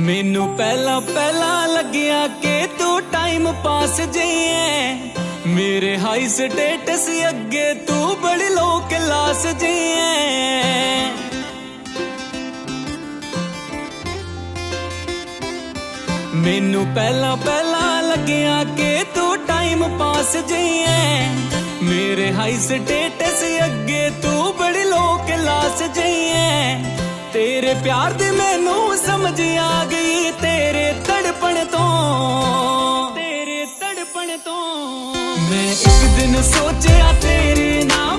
मैनू पहला पहला लग्या कि तू टाइम पास जिए, मेरे हाई स्टेटस अगे तू बड़ी लो क्लास जिए। मैनू पहला पहला लग्या कि तू टाइम पास जिए, मेरे हाई स्टेटस अगे तू बड़ी लो क्लास जिए। तेरे प्यार दी मैनू समझ आ गई, तेरे तड़पण तो मैं एक दिन सोचा तेरे नाम